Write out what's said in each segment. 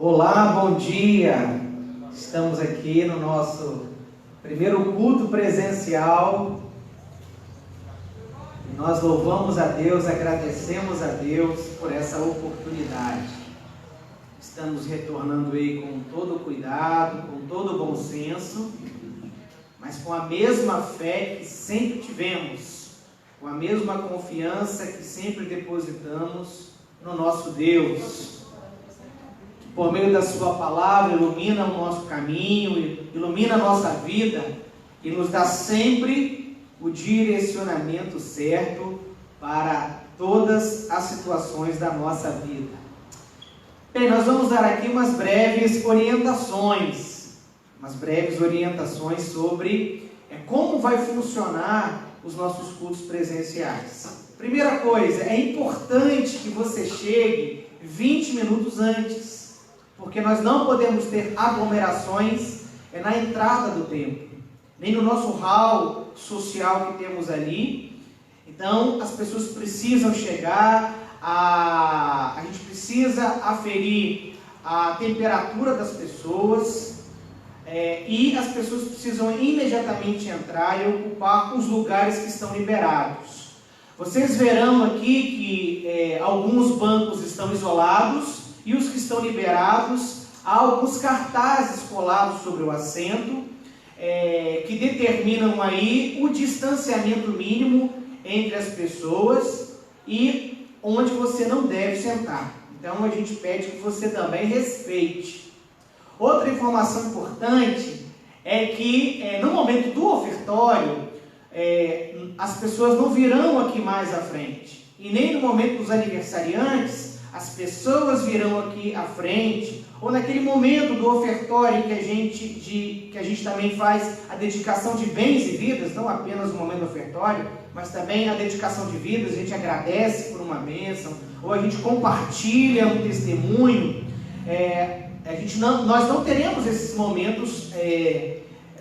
Olá, bom dia! Estamos aqui no nosso primeiro culto presencial. Nós louvamos a Deus, agradecemos a Deus por essa oportunidade. Estamos retornando aí com todo cuidado, com todo bom senso, mas com a mesma fé que sempre tivemos, com a mesma confiança que sempre depositamos no nosso Deus. Por meio da sua palavra, ilumina o nosso caminho, ilumina a nossa vida e nos dá sempre o direcionamento certo para todas as situações da nossa vida. Bem, nós vamos dar aqui umas breves orientações sobre como vai funcionar os nossos cultos presenciais. Primeira coisa, é importante que você chegue 20 minutos antes, porque nós não podemos ter aglomerações na entrada do templo, nem no nosso hall social que temos ali. Então, as pessoas precisam chegar, a gente precisa aferir a temperatura das pessoas, e as pessoas precisam imediatamente entrar e ocupar os lugares que estão liberados. Vocês verão aqui que alguns bancos estão isolados, e os que estão liberados, há alguns cartazes colados sobre o assento, que determinam aí o distanciamento mínimo entre as pessoas e onde você não deve sentar. Então a gente pede que você também respeite. Outra informação importante é que no momento do ofertório, as pessoas não virão aqui mais à frente, e nem no momento dos aniversariantes, as pessoas virão aqui à frente, ou naquele momento do ofertório que a gente também faz a dedicação de bens e vidas, não apenas no momento do ofertório, mas também a dedicação de vidas, a gente agradece por uma bênção, ou a gente compartilha um testemunho. Nós não teremos esses momentos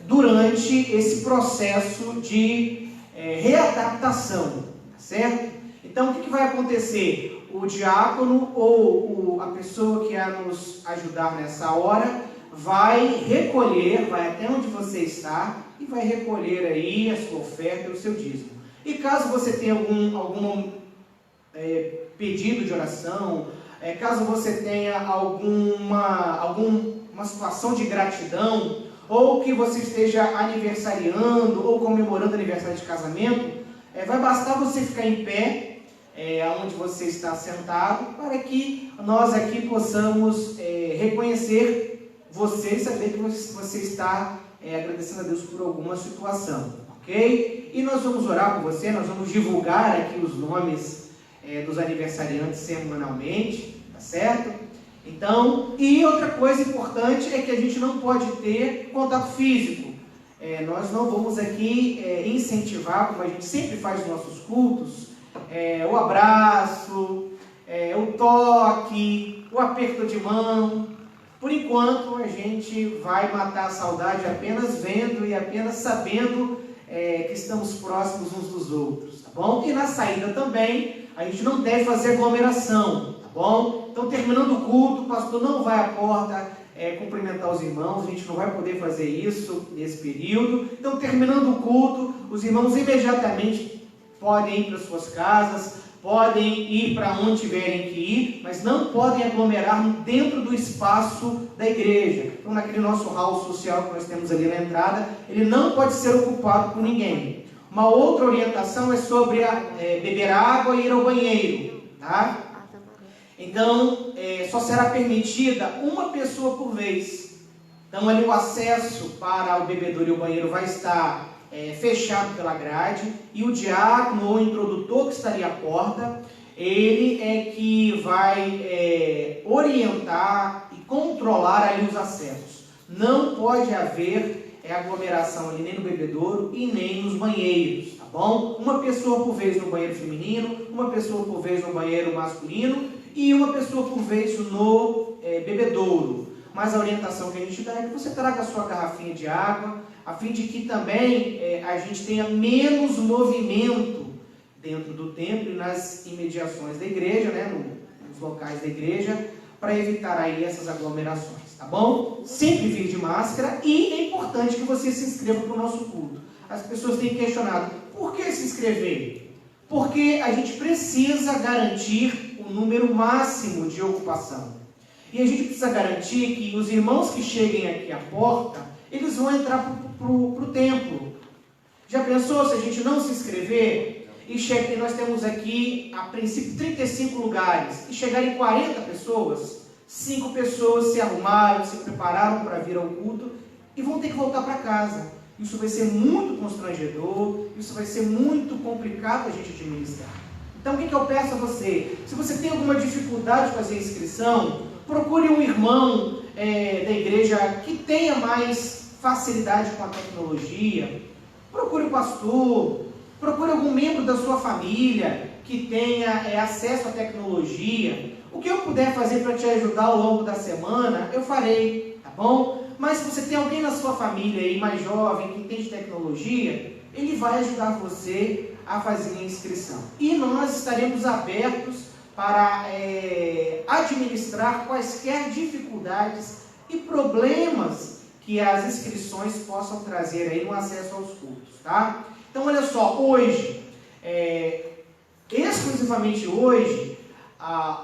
durante esse processo de readaptação, certo? Então, o que vai acontecer? O diácono ou a pessoa que irá nos ajudar nessa hora vai até onde você está e vai recolher aí a sua oferta e o seu dízimo. E caso você tenha algum pedido de oração, caso você tenha alguma situação de gratidão, ou que você esteja aniversariando ou comemorando aniversário de casamento, vai bastar você ficar em pé, onde você está sentado, para que nós aqui possamos reconhecer você e saber que você está agradecendo a Deus por alguma situação, ok? E nós vamos orar por você, nós vamos divulgar aqui os nomes dos aniversariantes semanalmente, tá certo? Então, e outra coisa importante é que a gente não pode ter contato físico. Nós não vamos aqui incentivar, como a gente sempre faz nos nossos cultos, o abraço, o toque, o aperto de mão. Por enquanto, a gente vai matar a saudade apenas vendo e apenas sabendo que estamos próximos uns dos outros, tá bom? E na saída também, a gente não deve fazer aglomeração, tá bom? Então, terminando o culto, o pastor não vai à porta cumprimentar os irmãos, a gente não vai poder fazer isso nesse período. Então, terminando o culto, os irmãos imediatamente podem ir para suas casas, podem ir para onde tiverem que ir, mas não podem aglomerar dentro do espaço da igreja. Então, naquele nosso hall social que nós temos ali na entrada, ele não pode ser ocupado por ninguém. Uma outra orientação é sobre beber água e ir ao banheiro, tá? Então, só será permitida uma pessoa por vez. Então, ali o acesso para o bebedouro e o banheiro vai estar fechado pela grade, e o diácono ou o introdutor que estaria à porta, ele é que vai orientar e controlar ali os acessos. Não pode haver aglomeração ali nem no bebedouro e nem nos banheiros, tá bom? Uma pessoa por vez no banheiro feminino, uma pessoa por vez no banheiro masculino e uma pessoa por vez no bebedouro. Mas a orientação que a gente dá é que você traga a sua garrafinha de água, a fim de que também a gente tenha menos movimento dentro do templo e nas imediações da igreja, nos locais da igreja, para evitar aí essas aglomerações, tá bom? Sempre vir de máscara e é importante que você se inscreva para o nosso culto. As pessoas têm questionado, por que se inscrever? Porque a gente precisa garantir o número máximo de ocupação. E a gente precisa garantir que os irmãos que cheguem aqui à porta, eles vão entrar para o templo. Já pensou se a gente não se inscrever e nós temos aqui, a princípio, 35 lugares, e chegarem 40 pessoas, 5 pessoas se arrumaram, se prepararam para vir ao culto e vão ter que voltar para casa. Isso vai ser muito constrangedor, isso vai ser muito complicado a gente administrar. Então, o que eu peço a você? Se você tem alguma dificuldade de fazer inscrição, procure um irmão da igreja que tenha mais facilidade com a tecnologia. Procure o pastor, procure algum membro da sua família que tenha acesso à tecnologia. O que eu puder fazer para te ajudar ao longo da semana, eu farei, tá bom? Mas se você tem alguém na sua família aí mais jovem que entende tecnologia, ele vai ajudar você a fazer a inscrição. E nós estaremos abertos para administrar quaisquer dificuldades e problemas que as inscrições possam trazer aí no acesso aos cultos, tá? Então, olha só, hoje, exclusivamente hoje,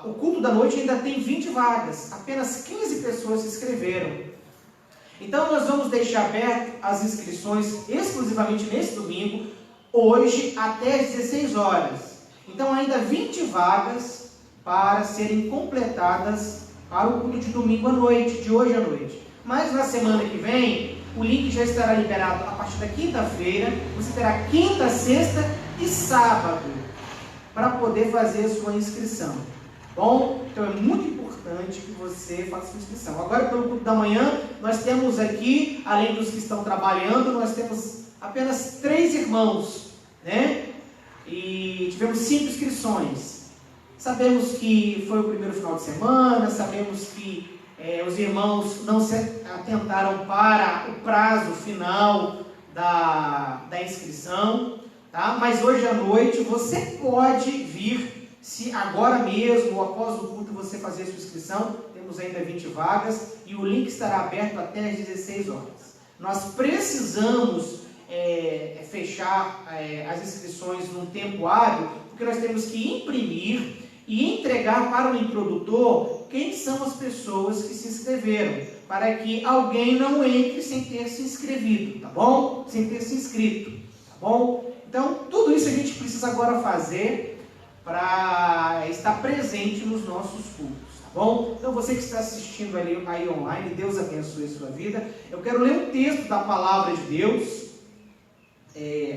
o culto da noite ainda tem 20 vagas, apenas 15 pessoas se inscreveram. Então, nós vamos deixar aberto as inscrições exclusivamente nesse domingo, hoje até às 16 horas. Então, ainda 20 vagas para serem completadas para o culto de domingo à noite, de hoje à noite. Mas na semana que vem, o link já estará liberado a partir da quinta-feira. Você terá quinta, sexta e sábado para poder fazer a sua inscrição. Bom, então é muito importante que você faça a sua inscrição. Agora, pelo culto da manhã, nós temos aqui, além dos que estão trabalhando, nós temos apenas 3 irmãos, né? E tivemos 5 inscrições. Sabemos que foi o primeiro final de semana, sabemos que os irmãos não se atentaram para o prazo final da inscrição, tá? Mas hoje à noite você pode vir, se agora mesmo, ou após o culto, você fazer a sua inscrição. Temos ainda 20 vagas e o link estará aberto até às 16 horas. Nós precisamos fechar as inscrições num tempo hábil, porque nós temos que imprimir e entregar para o introdutor quem são as pessoas que se inscreveram, para que alguém não entre sem ter se inscrevido, tá bom? Sem ter se inscrito, tá bom? Então, tudo isso a gente precisa agora fazer para estar presente nos nossos cultos, tá bom? Então, você que está assistindo aí online, Deus abençoe a sua vida. Eu quero ler um texto da Palavra de Deus,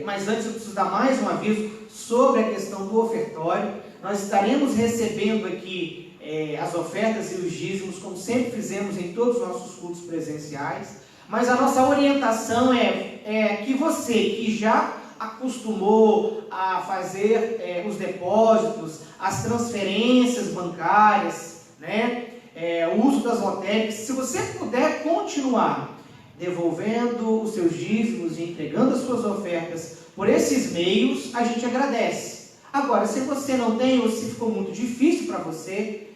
mas antes eu preciso dar mais um aviso sobre a questão do ofertório. Nós estaremos recebendo aqui as ofertas e os dízimos, como sempre fizemos em todos os nossos cultos presenciais, mas a nossa orientação é que você que já acostumou a fazer os depósitos, as transferências bancárias, né, o uso das lotéricas, se você puder continuar devolvendo os seus dízimos e entregando as suas ofertas por esses meios, a gente agradece. Agora, se você não tem, ou se ficou muito difícil para você,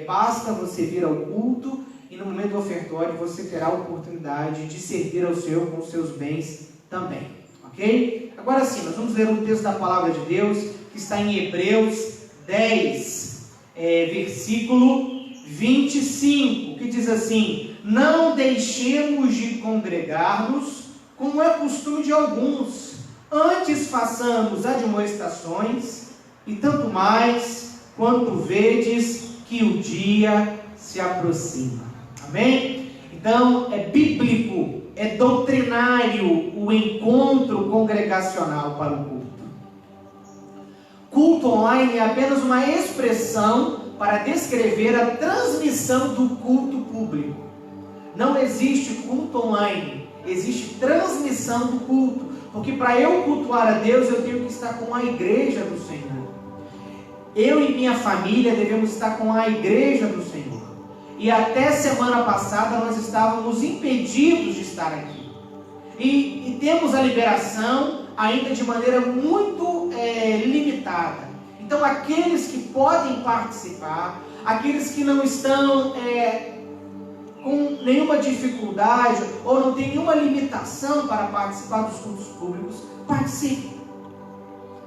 basta você vir ao culto e no momento do ofertório você terá a oportunidade de servir ao Senhor com os seus bens também, ok? Agora sim, nós vamos ler um texto da Palavra de Deus que está em Hebreus 10, versículo 25, que diz assim: não deixemos de congregar-nos, como é costume de alguns, antes façamos admoestações, e tanto mais quanto vedes que o dia se aproxima. Amém? Então, é bíblico, é doutrinário o encontro congregacional para o culto. Culto online é apenas uma expressão para descrever a transmissão do culto público. Não existe culto online, existe transmissão do culto, porque para eu cultuar a Deus eu tenho que estar com a igreja do Senhor. Eu e minha família devemos estar com a igreja do Senhor. E até semana passada nós estávamos impedidos de estar aqui. E temos a liberação ainda de maneira muito limitada. Então aqueles que podem participar, aqueles que não estão com nenhuma dificuldade ou não tem nenhuma limitação para participar dos cultos públicos, participe.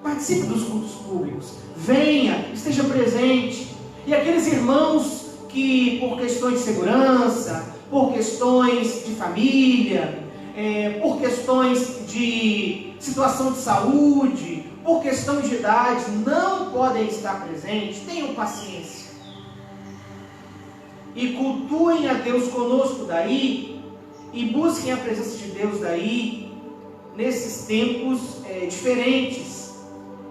Participe dos cultos públicos. Venha, esteja presente. E aqueles irmãos que por questões de segurança, por questões de família, por questões de situação de saúde, por questão de idade, não podem estar presentes, tenham paciência. E cultuem a Deus conosco daí, e busquem a presença de Deus daí, nesses tempos diferentes,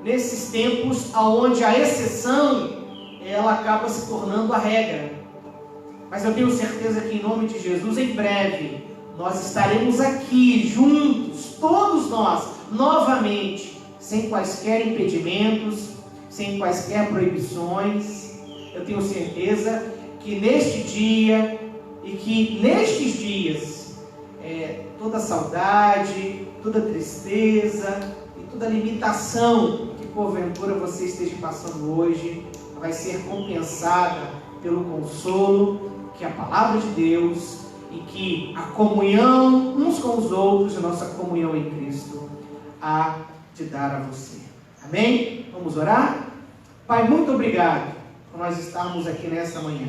nesses tempos onde a exceção, ela acaba se tornando a regra. Mas eu tenho certeza que em nome de Jesus, em breve, nós estaremos aqui juntos, todos nós, novamente, sem quaisquer impedimentos, sem quaisquer proibições. Eu tenho certeza que neste dia e que nestes dias, toda saudade, toda tristeza e toda limitação que porventura você esteja passando hoje, vai ser compensada pelo consolo que a palavra de Deus e que a comunhão uns com os outros, a nossa comunhão em Cristo, há de dar a você. Amém? Vamos orar? Pai, muito obrigado por nós estarmos aqui nessa manhã.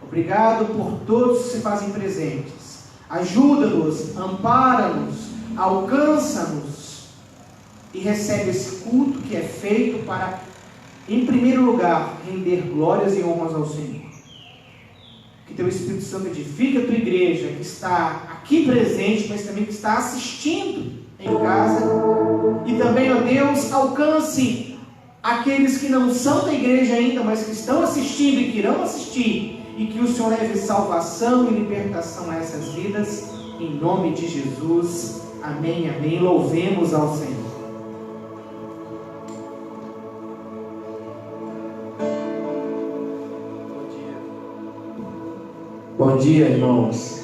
Obrigado por todos que se fazem presentes. Ajuda-nos, ampara-nos, alcança-nos e recebe esse culto que é feito para, em primeiro lugar, render glórias e honras ao Senhor. Que Teu Espírito Santo edifique a Tua igreja, que está aqui presente, mas também que está assistindo em casa. E também, ó Deus, alcance aqueles que não são da igreja ainda, mas que estão assistindo e que irão assistir. E que o Senhor leve salvação e libertação a essas vidas. Em nome de Jesus. Amém, amém. Louvemos ao Senhor. Bom dia, irmãos.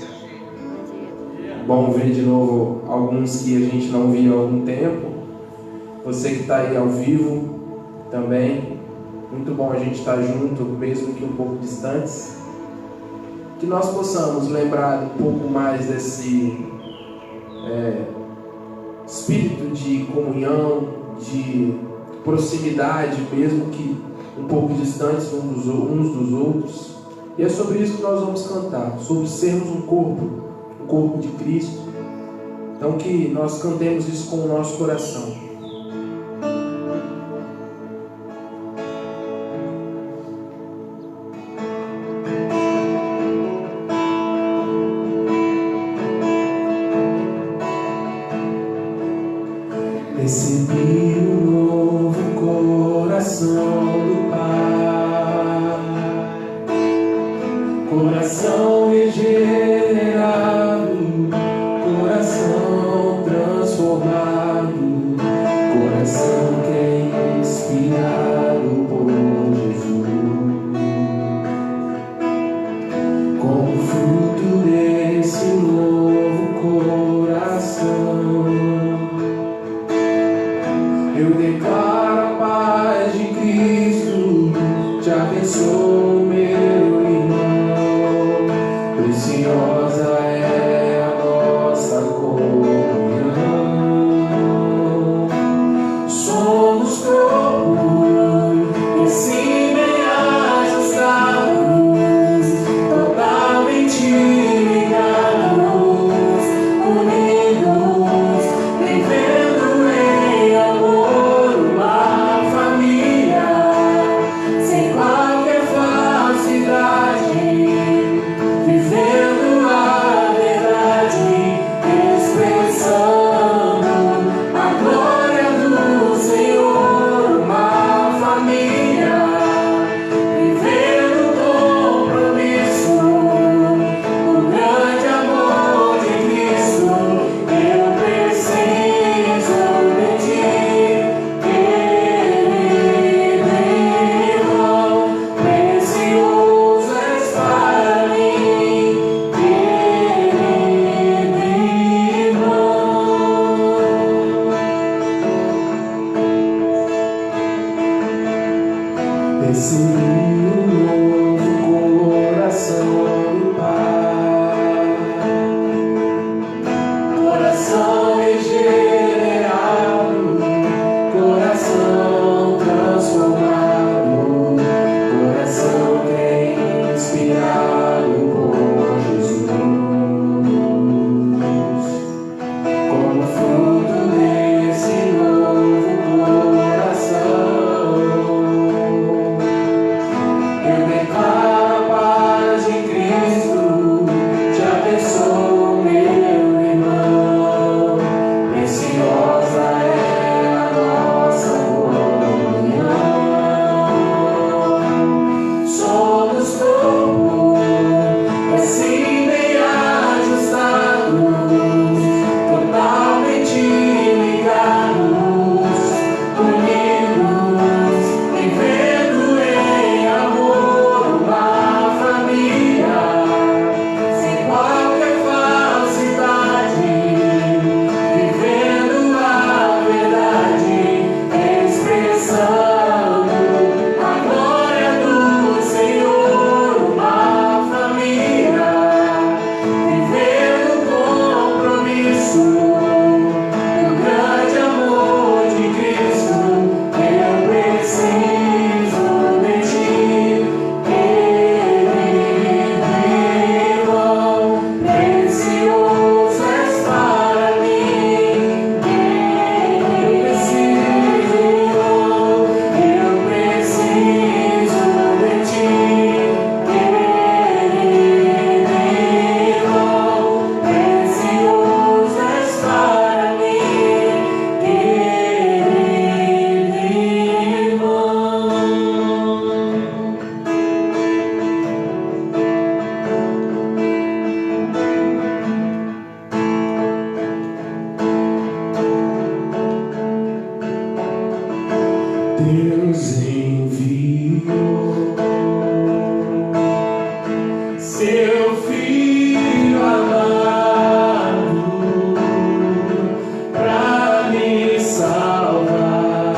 Bom ver de novo alguns que a gente não via há algum tempo. Você que está aí ao vivo também. Muito bom a gente estar junto, mesmo que um pouco distantes. Que nós possamos lembrar um pouco mais desse espírito de comunhão, de proximidade, mesmo que um pouco distantes uns dos outros. E é sobre isso que nós vamos cantar, sobre sermos um corpo de Cristo. Então que nós cantemos isso com o nosso coração. Recebi um novo coração do Pai, coração regenerado, coração transformado, seu Filho amado pra me salvar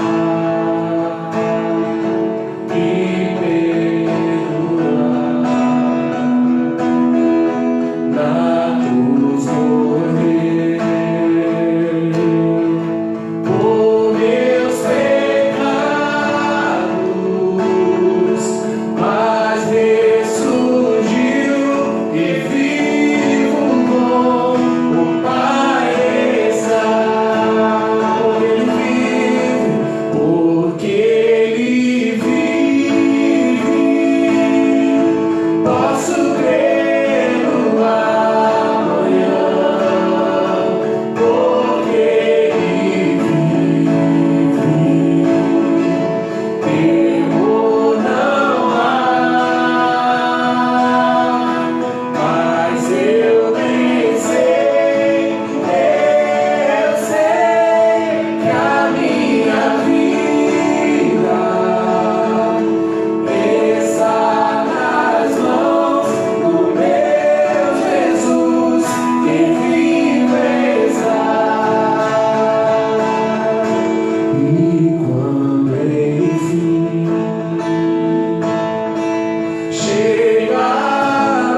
e perdoar. Na cruz morrer por meus pecados, mas ressurgiu e vivo com o Pai está. Porque Ele vive, posso crer no amanhã. Porque Ele vive, temor não há. Mas eu nem sei, eu sei que a minha vida está nas mãos do meu Jesus, que vive está. E quando enfim chegar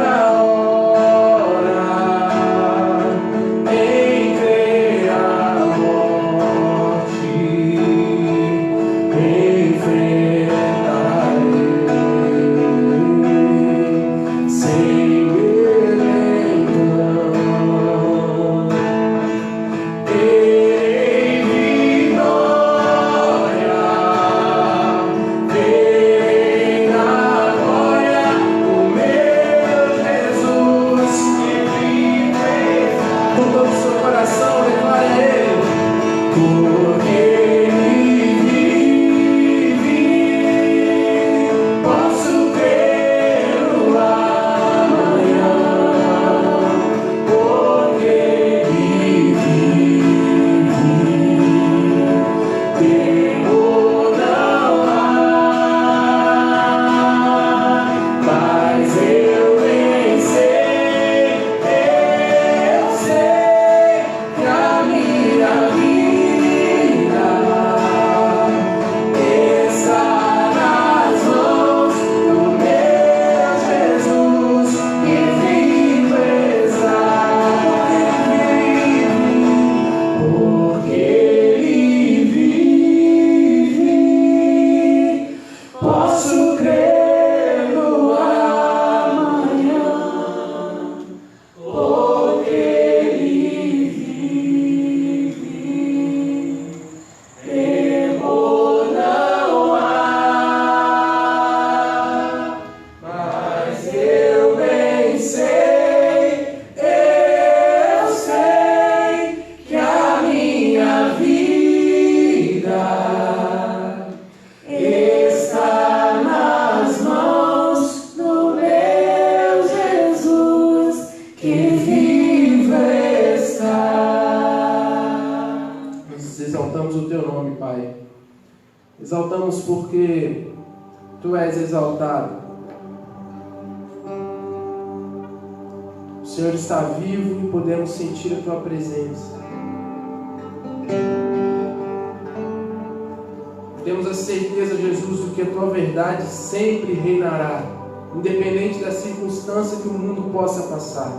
a hora, entrei a morte, enfrentarei sem então. Terei vitória, verei na glória o meu Jesus que vive. Com todo o seu coração, declare Ele. Porque Ele vive, posso crer no amanhã. Porque Ele vive, temor não há. Mas eu nem sei, eu sei que a minha vida está nas mãos do meu Jesus, que vive está. Porque Ele vive, posso crer no amanhã. Porque Ele vive, temor não há. Mas eu bem sei, eu sei que a minha vida está nas mãos do meu Jesus, que vive está. Nós exaltamos o Teu nome, Pai. Exaltamos porque Tu és exaltado. O Senhor está vivo e podemos sentir a Tua presença. Temos a certeza, Jesus, de que a Tua verdade sempre reinará, independente da circunstância que o mundo possa passar.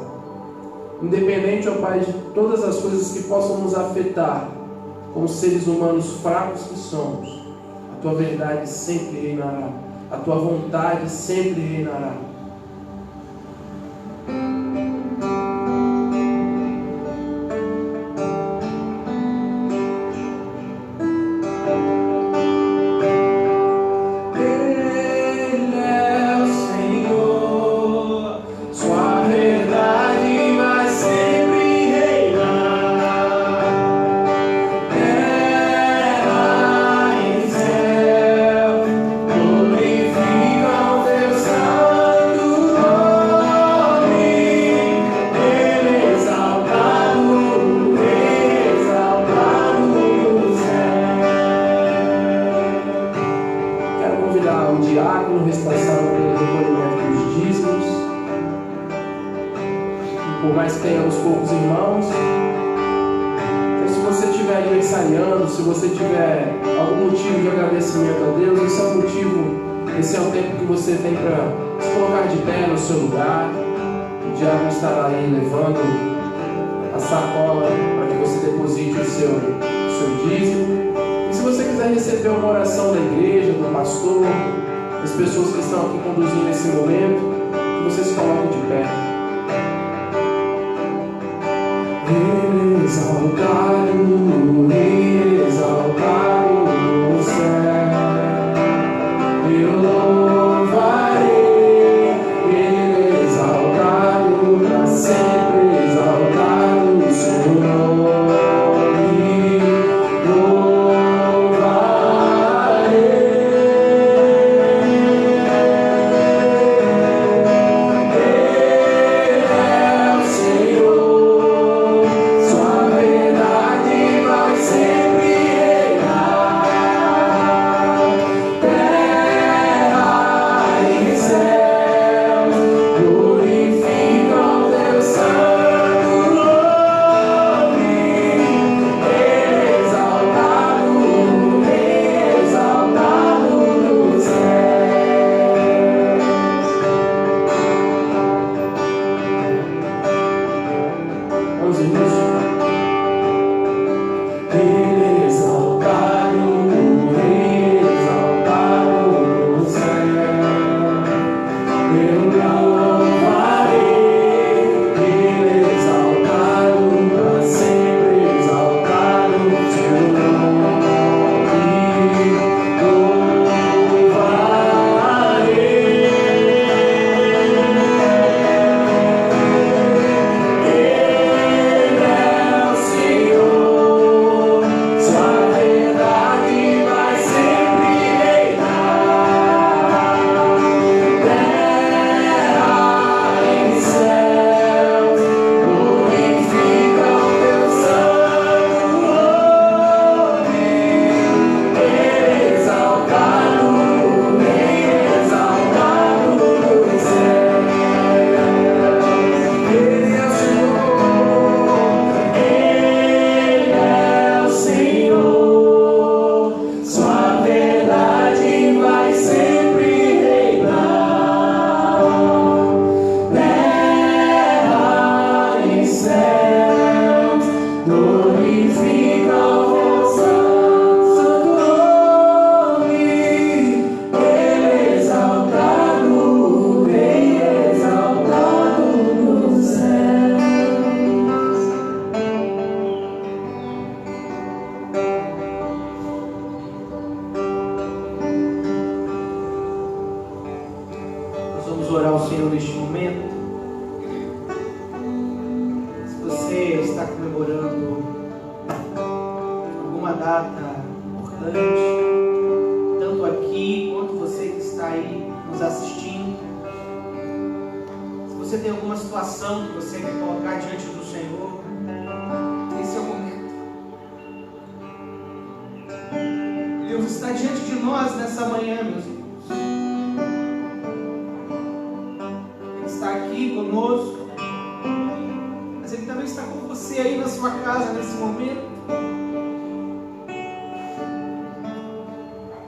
Independente, ó Pai, de todas as coisas que possam nos afetar, como seres humanos fracos que somos, a Tua verdade sempre reinará, a Tua vontade sempre reinará. Ele é o Senhor, sua verdade vai sempre reinar. Terra e céu glorificam teu santo mais que tenhamos poucos irmãos. Então, se você estiver aniversariando, se você tiver algum motivo de agradecimento a Deus, esse é o motivo, esse é o tempo que você tem para se colocar de pé no seu lugar. O diabo estará aí levando a sacola para que você deposite o seu dízimo. E se você quiser receber uma oração da igreja, do pastor, das pessoas que estão aqui conduzindo esse momento, que você se coloque de pé. Exaltado no céu, eu louvarei, exaltado para sempre, exaltado o seu nome.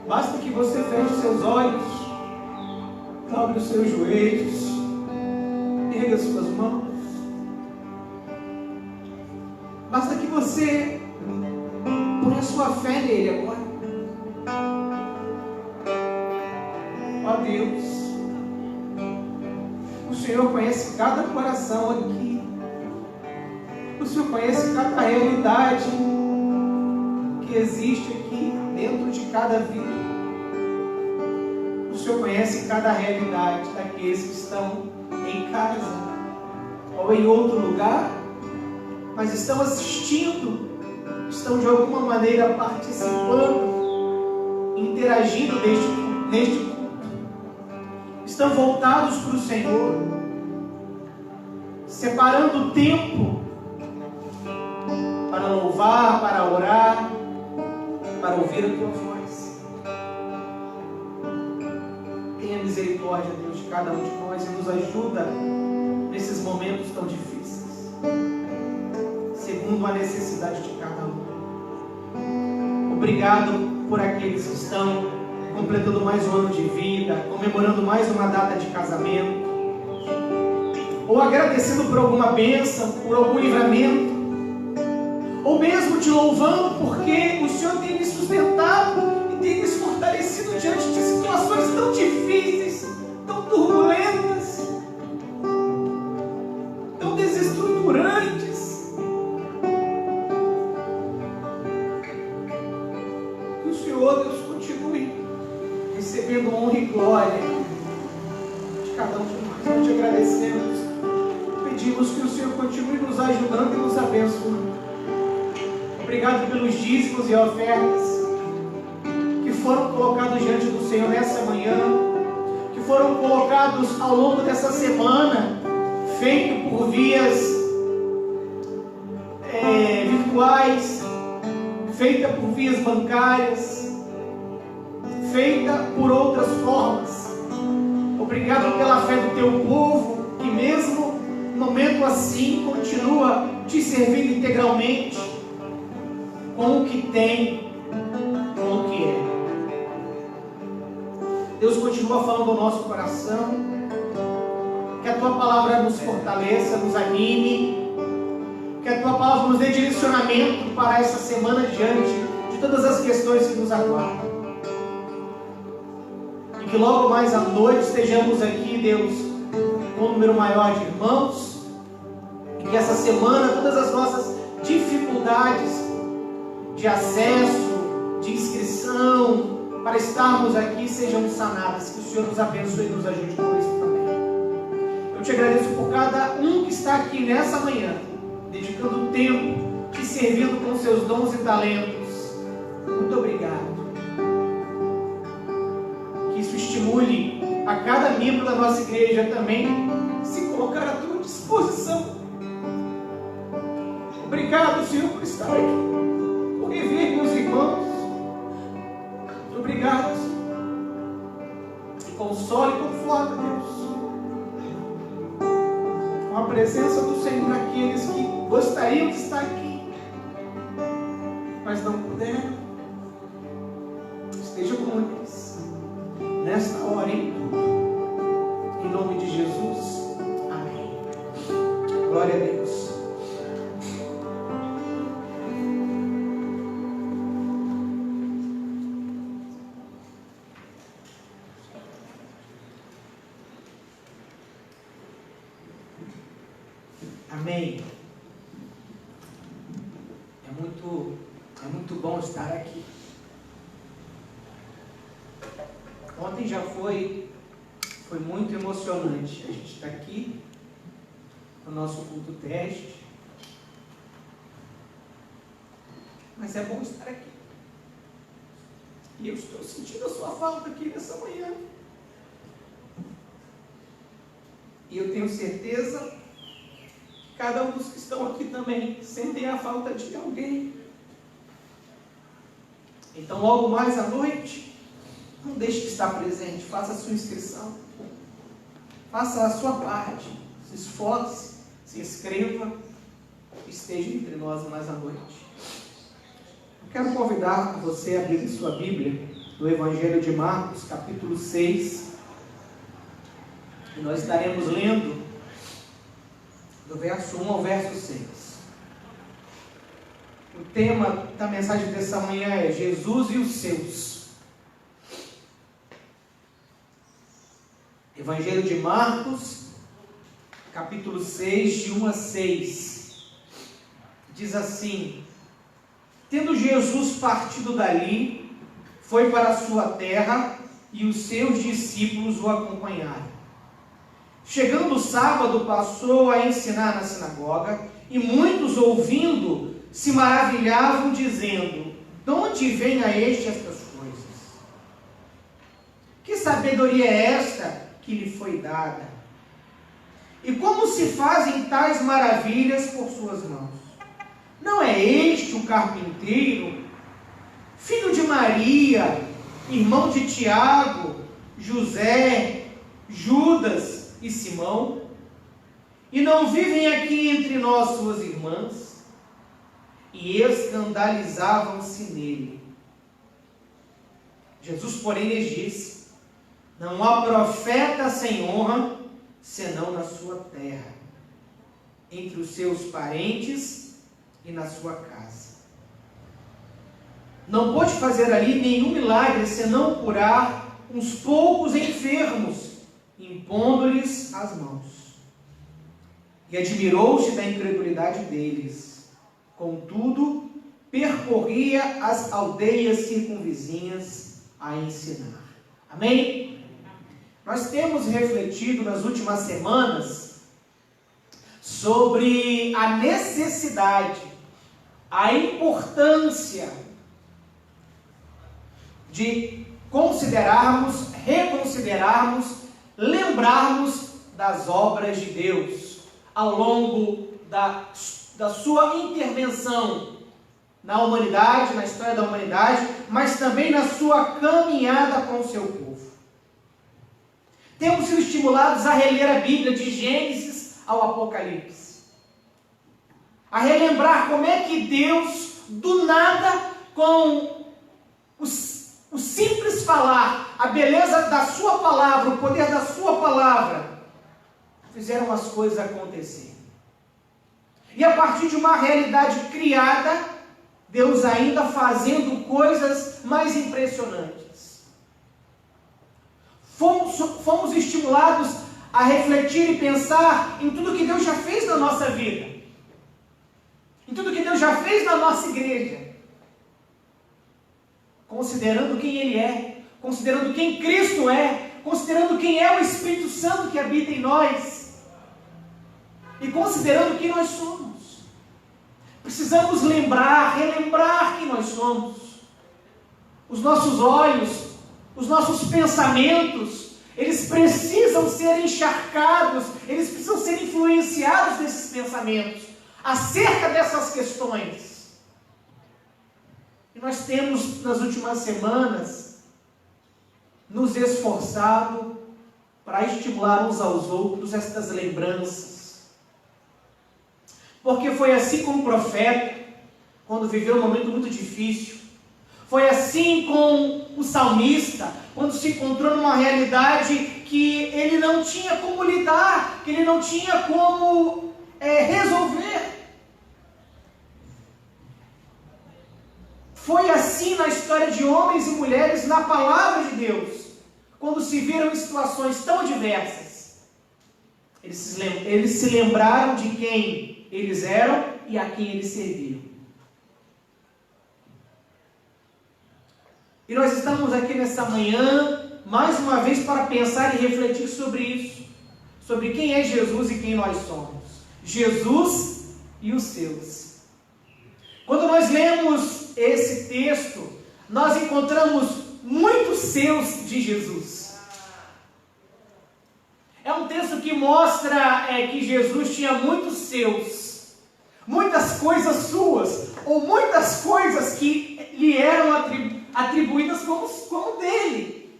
Basta que você feche seus olhos, dobre os seus joelhos, erga suas mãos. Basta que você ponha sua fé nele agora. Ó Deus, o Senhor conhece cada coração aqui. O Senhor conhece cada realidade que existe aqui dentro de cada vida. O Senhor conhece cada realidade daqueles que estão em casa ou em outro lugar, mas estão assistindo, estão de alguma maneira participando, interagindo neste culto. Estão voltados para o Senhor, separando tempo para louvar, para orar, para ouvir a tua voz. Tenha misericórdia, Deus, de cada um de nós e nos ajuda nesses momentos tão difíceis. segundo a necessidade de cada um. Obrigado por aqueles que estão completando mais um ano de vida, comemorando mais uma data de casamento, ou agradecendo por alguma bênção, por algum livramento, ou mesmo te louvando porque o Senhor tem me sustentado e tem me fortalecido diante de situações tão difíceis, tão turbulentas, tão desestruturantes. Que o Senhor, Deus, continue recebendo honra e glória de cada um de nós. Nós te agradecemos, pedimos que o Senhor continue nos ajudando e nos abençoando. Obrigado pelos dízimos e ofertas que foram colocados diante do Senhor nessa manhã, que foram colocados ao longo dessa semana, feito por vias virtuais, feita por vias bancárias, feita por outras formas. Obrigado pela fé do teu povo, que mesmo no momento assim continua te servindo integralmente, com o que tem, com o que é. Deus continua falando ao nosso coração, que a Tua palavra nos fortaleça, nos anime, que a Tua palavra nos dê direcionamento para essa semana diante de todas as questões que nos aguardam. E que logo mais à noite estejamos aqui, Deus, com um número maior de irmãos, e que essa semana todas as nossas dificuldades de acesso, de inscrição, para estarmos aqui, sejam sanadas. Que o Senhor nos abençoe e nos ajude com isso também. Eu te agradeço por cada um que está aqui nessa manhã, dedicando tempo, te servindo com seus dons e talentos. Muito obrigado. Que isso estimule a cada membro da nossa igreja também se colocar à tua disposição. Obrigado, Senhor, por estar aqui, por rever meus irmãos. Obrigado, Senhor. Console e conforta, Deus, com a presença do Senhor naqueles que gostariam de estar aqui, mas não puderam. Esteja com eles nesta hora, em nome de Jesus. Amém. Glória a Deus. Amém. É muito bom estar aqui. Ontem já foi muito emocionante. A gente está aqui no nosso culto teste. Mas é bom estar aqui. E eu estou sentindo a sua falta aqui nessa manhã. E eu tenho certeza, cada um dos que estão aqui também sentem a falta de alguém. Então, logo mais à noite, não deixe de estar presente, faça a sua inscrição, faça a sua parte, se esforce, se inscreva, esteja entre nós mais à noite. Eu quero convidar você a abrir sua Bíblia no Evangelho de Marcos, capítulo 6, e nós estaremos lendo do verso 1 ao verso 6. O tema da mensagem dessa manhã é Jesus e os seus. Evangelho de Marcos, capítulo 6, de 1 a 6. Diz assim: tendo Jesus partido dali, foi para a sua terra, e os seus discípulos o acompanharam. Chegando o sábado, passou a ensinar na sinagoga, e muitos, ouvindo, se maravilhavam, dizendo: de onde vem a este estas coisas? Que sabedoria é esta que lhe foi dada? E como se fazem tais maravilhas por suas mãos? Não é este o carpinteiro, filho de Maria, irmão de Tiago, José, Judas e Simão? E não vivem aqui entre nós suas irmãs? E escandalizavam-se nele. Jesus, porém, lhes disse: não há profeta sem honra, senão na sua terra, entre os seus parentes e na sua casa. Não pôde fazer ali nenhum milagre, senão curar uns poucos enfermos, impondo-lhes as mãos. E admirou-se da incredulidade deles. Contudo, percorria as aldeias circunvizinhas a ensinar. Amém? Nós temos refletido nas últimas semanas sobre a necessidade, a importância de considerarmos, reconsiderarmos, lembrarmos das obras de Deus ao longo da sua intervenção na humanidade, na história da humanidade, mas também na sua caminhada com o seu povo. Temos sido estimulados a reler a Bíblia de Gênesis ao Apocalipse, a relembrar como é que Deus, do nada, com o simples falar, a beleza da sua palavra, o poder da sua palavra, fizeram as coisas acontecerem. E a partir de uma realidade criada, Deus ainda fazendo coisas mais impressionantes. Fomos estimulados a refletir e pensar em tudo que Deus já fez na nossa vida, em tudo que Deus já fez na nossa igreja, considerando quem Ele é, considerando quem Cristo é, considerando quem é o Espírito Santo que habita em nós, e considerando quem nós somos. Precisamos lembrar, relembrar quem nós somos. Os nossos olhos, os nossos pensamentos, eles precisam ser encharcados, eles precisam ser influenciados desses pensamentos, acerca dessas questões. E nós temos, nas últimas semanas, nos esforçado para estimular uns aos outros estas lembranças. Porque foi assim com o profeta, quando viveu um momento muito difícil. Foi assim com o salmista, quando se encontrou numa realidade que ele não tinha como lidar, que ele não tinha como resolver. Foi assim na história de homens e mulheres na palavra de Deus, quando se viram em situações tão diversas. Eles se lembraram de quem eles eram e a quem eles serviam. E nós estamos aqui nessa manhã, mais uma vez, para pensar e refletir sobre isso, sobre quem é Jesus e quem nós somos. Jesus e os seus. Quando nós lemos esse texto, nós encontramos muitos seus de Jesus. É um texto que mostra que Jesus tinha muitos seus, muitas coisas suas, ou muitas coisas que lhe eram atribuídas como dele.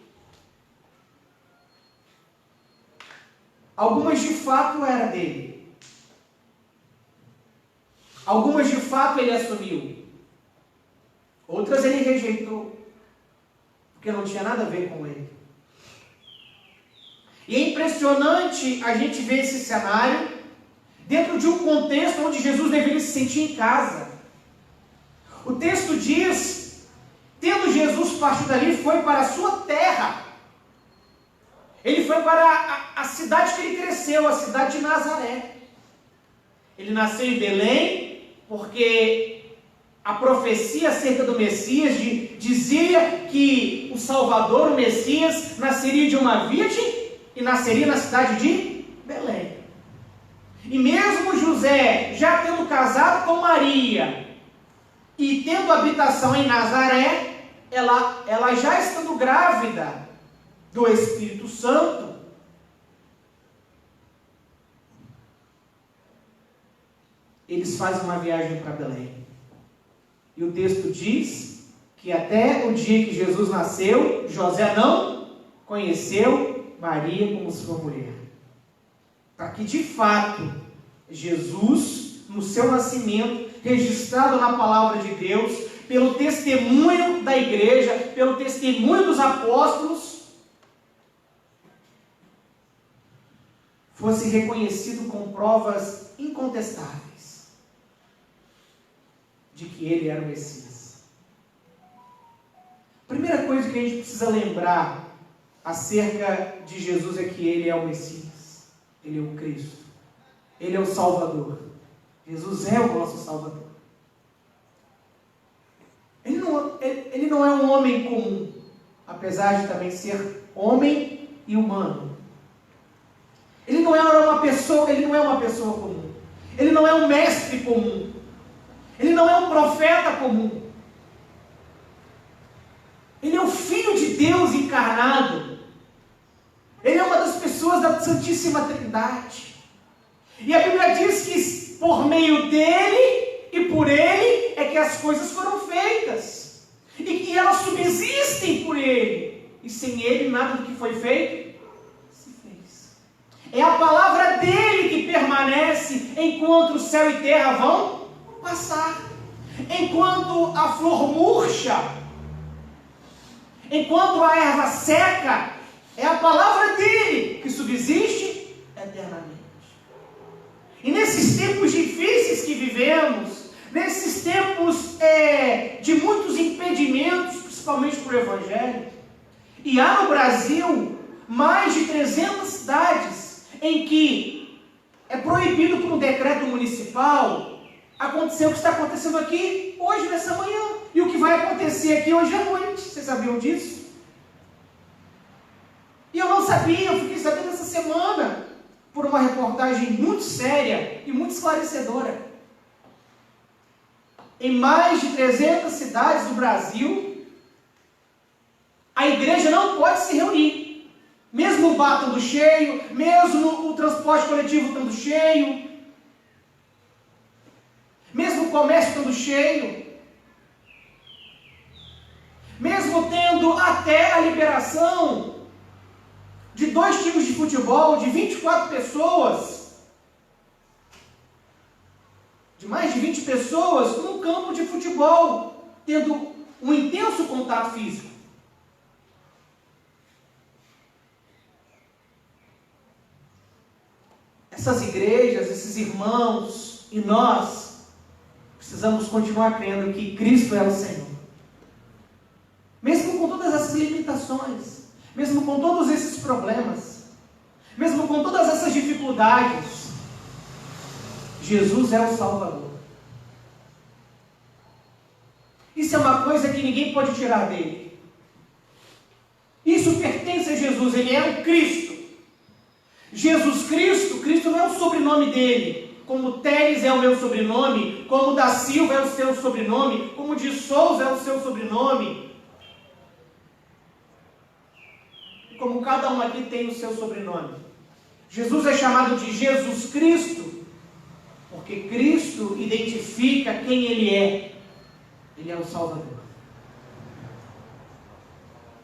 Algumas de fato eram dele. Algumas de fato ele assumiu. Outras ele rejeitou, porque não tinha nada a ver com ele. E é impressionante a gente ver esse cenário dentro de um contexto onde Jesus deveria se sentir em casa. O texto diz, tendo Jesus partido dali, foi para a sua terra. Ele foi para a cidade que ele cresceu, a cidade de Nazaré. Ele nasceu em Belém, porque a profecia acerca do Messias dizia que o Salvador, o Messias, nasceria de uma virgem e nasceria na cidade de Belém. E mesmo José, já tendo casado com Maria e tendo habitação em Nazaré, ela já estando grávida do Espírito Santo, eles fazem uma viagem para Belém. E o texto diz que até o dia que Jesus nasceu, José não conheceu Maria como sua mulher. Para que de fato Jesus, no seu nascimento, registrado na palavra de Deus, pelo testemunho da igreja, pelo testemunho dos apóstolos, fosse reconhecido com provas incontestáveis de que ele era o Messias. A primeira coisa que a gente precisa lembrar acerca de Jesus é que ele é o Messias, ele é o Cristo, ele é o Salvador. Jesus é o nosso Salvador. Ele não é um homem comum, apesar de também ser homem e humano. Ele não é uma pessoa comum. Ele não é um mestre comum. Ele não é um profeta comum. Ele é o Filho de Deus encarnado. Ele é uma das pessoas da Santíssima Trindade. E a Bíblia diz que por meio dele e por ele é que as coisas foram feitas. E que elas subsistem por ele. E sem ele nada do que foi feito se fez. É a palavra dele que permanece enquanto o céu e terra vão passar. Enquanto a flor murcha, enquanto a erva seca, é a palavra dele que subsiste eternamente. E nesses tempos difíceis que vivemos, nesses tempos de muitos impedimentos, principalmente para o Evangelho, e há no Brasil mais de 300 cidades em que é proibido por um decreto municipal acontecer o que está acontecendo aqui hoje, nessa manhã, e o que vai acontecer aqui hoje à noite. Vocês sabiam disso? E eu não sabia, eu fiquei sabendo essa semana, por uma reportagem muito séria e muito esclarecedora. Em mais de 300 cidades do Brasil, a igreja não pode se reunir. Mesmo o bar estando cheio, mesmo o transporte coletivo estando cheio, mesmo o comércio estando cheio, mesmo tendo até a liberação de 2 times de futebol, de 24 pessoas, de mais de 20 pessoas, num campo de futebol, tendo um intenso contato físico. Essas igrejas, esses irmãos e nós precisamos continuar crendo que Cristo é o Senhor. Mesmo com todas essas limitações, mesmo com todos esses problemas, mesmo com todas essas dificuldades, Jesus é o Salvador. Isso é uma coisa que ninguém pode tirar dele. Isso pertence a Jesus, ele é o Cristo. Jesus Cristo, Cristo não é o sobrenome dele, como Teres é o meu sobrenome, como da Silva é o seu sobrenome, como de Souza é o seu sobrenome, como cada um aqui tem o seu sobrenome. Jesus é chamado de Jesus Cristo, porque Cristo identifica quem ele é. Ele é o Salvador.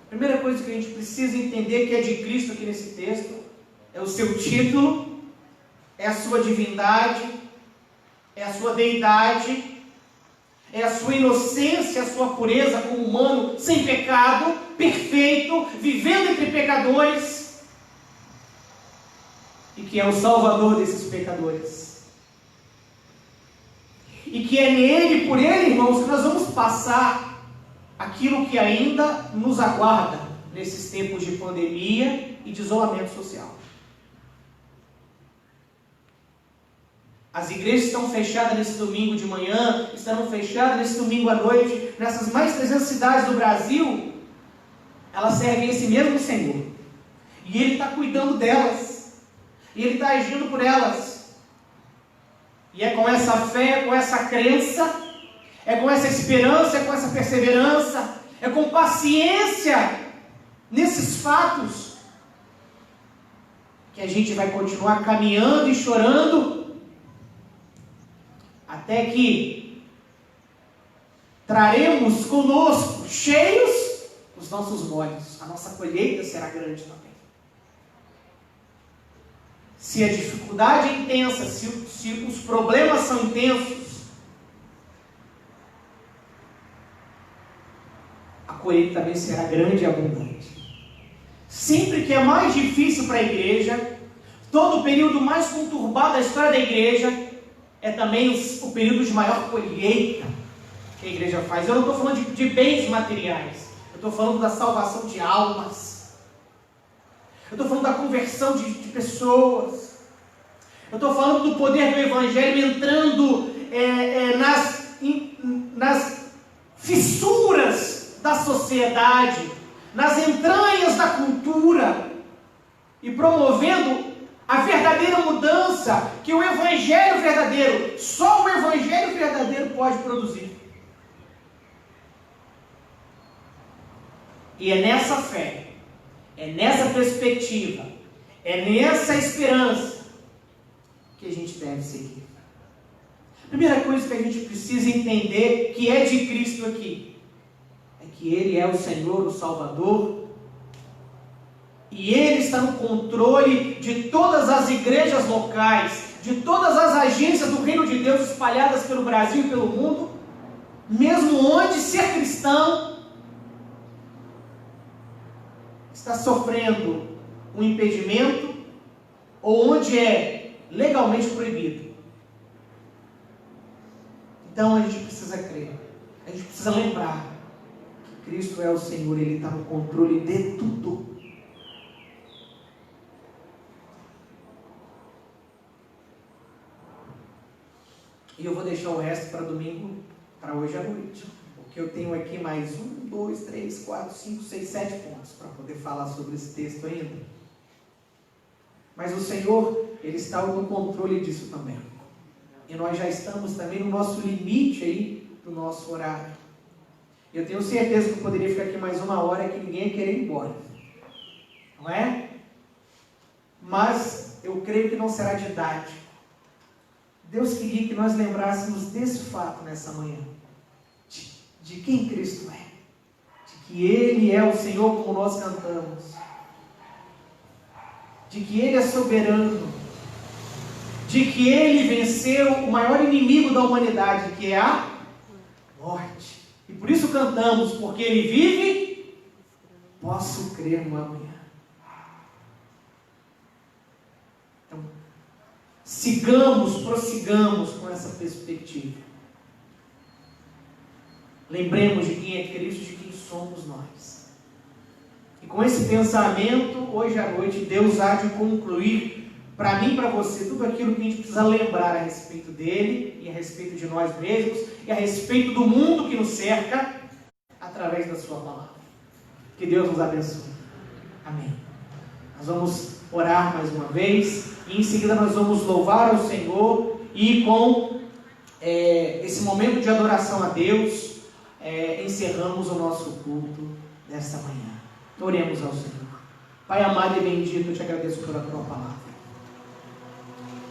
A primeira coisa que a gente precisa entender que é de Cristo aqui nesse texto é o seu título, é a sua divindade, é a sua deidade, é a sua inocência, a sua pureza como humano, sem pecado, perfeito, vivendo entre pecadores, e que é o Salvador desses pecadores. E que é nele, por ele, irmãos, que nós vamos passar aquilo que ainda nos aguarda nesses tempos de pandemia e de isolamento social. As igrejas estão fechadas nesse domingo de manhã, estarão fechadas nesse domingo à noite, nessas mais 300 cidades do Brasil. Elas servem esse mesmo Senhor. E Ele está cuidando delas. E Ele está agindo por elas. E é com essa fé, com essa crença, é com essa esperança, é com essa perseverança, é com paciência nesses fatos, que a gente vai continuar caminhando e chorando, até que traremos conosco, cheios, os nossos molhos. A nossa colheita será grande também. se a dificuldade é intensa, se os problemas são intensos, a colheita também será grande e abundante. Sempre que é mais difícil para a igreja, todo o período mais conturbado da história da igreja, é também o período de maior colheita que a igreja faz. Eu não estou falando de bens materiais, eu estou falando da salvação de almas, eu estou falando da conversão de pessoas, eu estou falando do poder do Evangelho entrando nas fissuras da sociedade, nas entranhas da cultura e promovendo a verdadeira mudança que o Evangelho verdadeiro, só o Evangelho verdadeiro pode produzir. E é nessa fé, é nessa perspectiva, é nessa esperança que a gente deve seguir. A primeira coisa que a gente precisa entender que é de Cristo aqui, é que Ele é o Senhor, o Salvador, e Ele está no controle de todas as igrejas locais, de todas as agências do Reino de Deus espalhadas pelo Brasil e pelo mundo, mesmo onde ser cristão está sofrendo um impedimento ou onde é legalmente proibido. Então a gente precisa crer, a gente precisa lembrar que Cristo é o Senhor, Ele está no controle de tudo. E eu vou deixar o resto para domingo, para hoje à noite. Porque eu tenho aqui mais 1, 2, 3, 4, 5, 6, 7 pontos para poder falar sobre esse texto ainda. Mas o Senhor, Ele está no controle disso também. E nós já estamos também no nosso limite aí, do nosso horário. Eu tenho certeza que eu poderia ficar aqui mais 1 hora e que ninguém ia querer ir embora. Não é? Mas eu creio que não será didático. Deus queria que nós lembrássemos desse fato nessa manhã, de quem Cristo é, de que Ele é o Senhor como nós cantamos, de que Ele é soberano, de que Ele venceu o maior inimigo da humanidade, que é a morte. E por isso cantamos, porque Ele vive, posso crer no amanhã. Prossigamos com essa perspectiva. Lembremos de quem é Cristo, de quem somos nós. E com esse pensamento, hoje à noite, Deus há de concluir para mim e para você tudo aquilo que a gente precisa lembrar a respeito dele, e a respeito de nós mesmos, e a respeito do mundo que nos cerca, através da sua palavra. Que Deus nos abençoe. Amém. Nós vamos orar mais uma vez, e em seguida nós vamos louvar ao Senhor, e com esse momento de adoração a Deus, encerramos o nosso culto nesta manhã. Oremos ao Senhor. Pai amado e bendito, eu te agradeço pela tua palavra.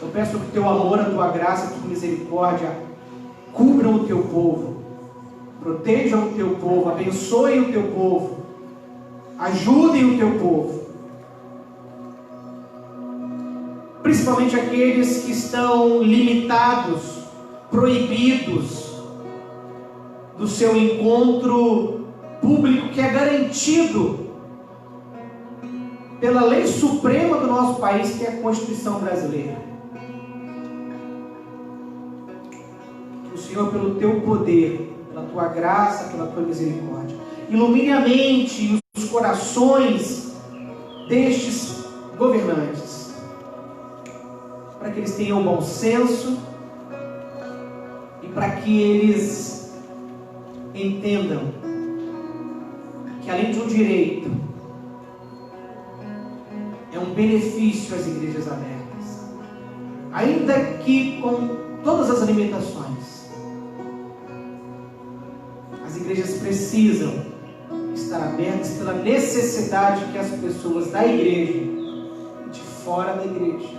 Eu peço que teu amor, a tua graça, a tua misericórdia cubram o teu povo, protejam o teu povo, abençoem o teu povo, ajudem o teu povo. Principalmente aqueles que estão limitados, proibidos do seu encontro público, que é garantido pela lei suprema do nosso país, que é a Constituição brasileira. Que o Senhor, pelo teu poder, pela tua graça, pela tua misericórdia, ilumine a mente e os corações destes governantes, para que eles tenham bom senso e para que eles entendam que, além de um direito, é um benefício às igrejas abertas, ainda que com todas as limitações. As igrejas precisam estar abertas pela necessidade que as pessoas da igreja e de fora da igreja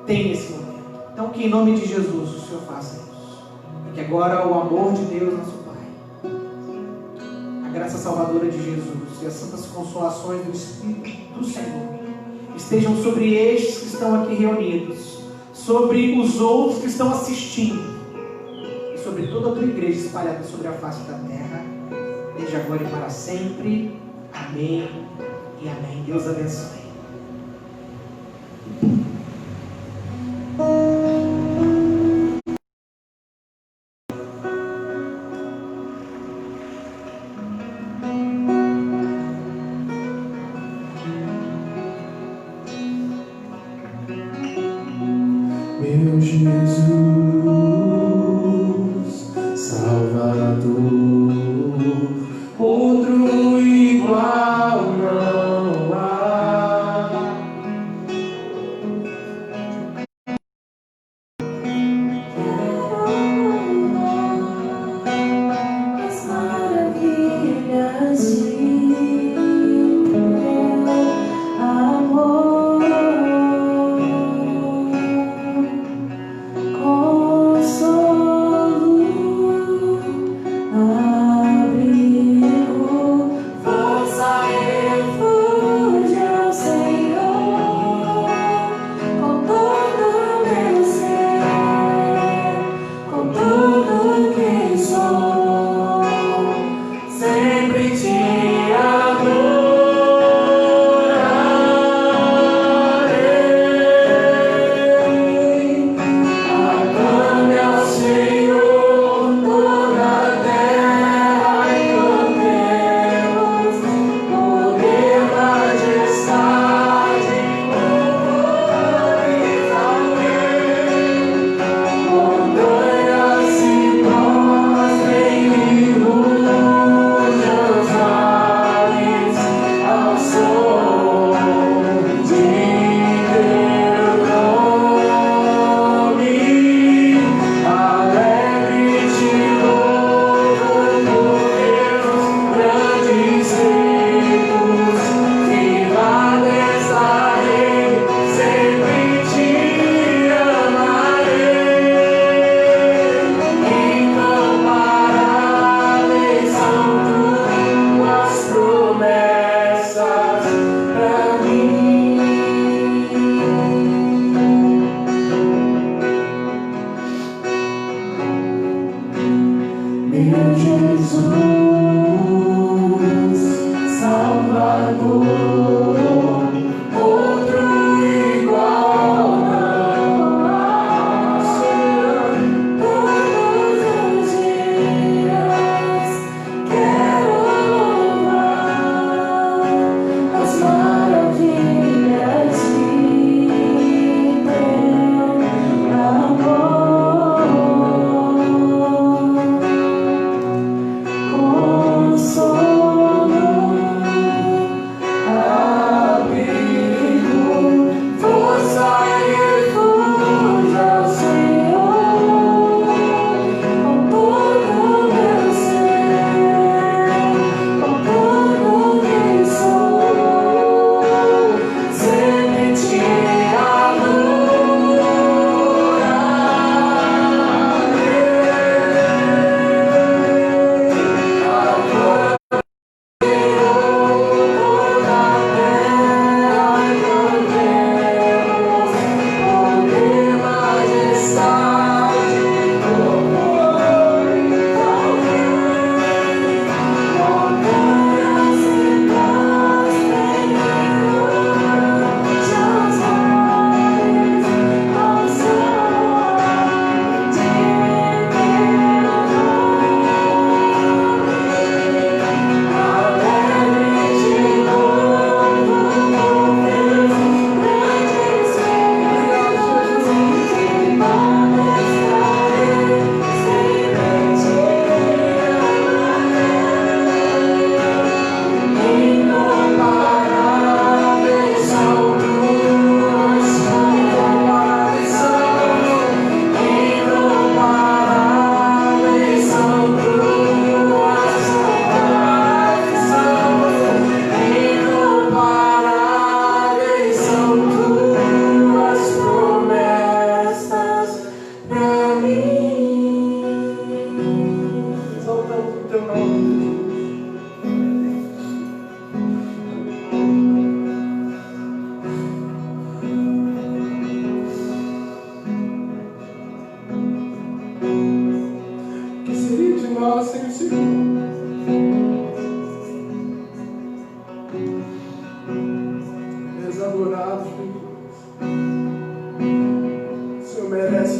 têm nesse momento. Então, que em nome de Jesus o Senhor faça isso, e que agora o amor de Deus, nosso Pai, a graça salvadora de Jesus e as santas consolações do Espírito do Senhor estejam sobre estes que estão aqui reunidos, sobre os outros que estão assistindo, e sobre toda a tua igreja espalhada sobre a face da terra, desde agora e para sempre. Amém e amém. Deus abençoe. Meu Jesus, Salvador, outro igual não há. As maravilhas de amor.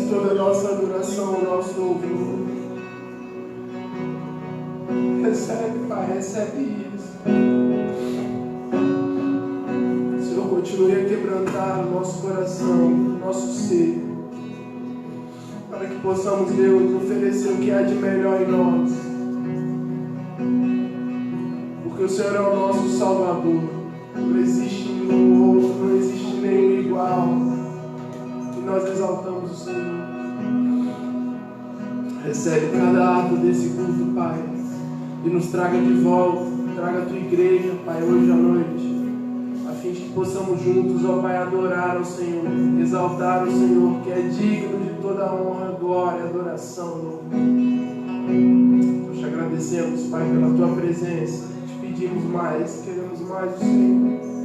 toda a nossa adoração, o nosso louvor. Recebe, Pai, recebe isso. Senhor, continue a quebrantar o nosso coração, o nosso ser, para que possamos, Deus, oferecer o que há de melhor em nós. Porque o Senhor é o nosso Salvador. Não existe nenhum outro, não existe nenhum igual. E nós exaltamos o Senhor. Recebe cada ato desse culto, Pai, e nos traga de volta. Traga a tua igreja, Pai, hoje à noite, a fim de que possamos juntos, ó Pai, adorar ao Senhor, exaltar o Senhor, que é digno de toda a honra, glória, adoração. Nós te agradecemos, Pai, pela tua presença. Te pedimos mais, queremos mais do Senhor.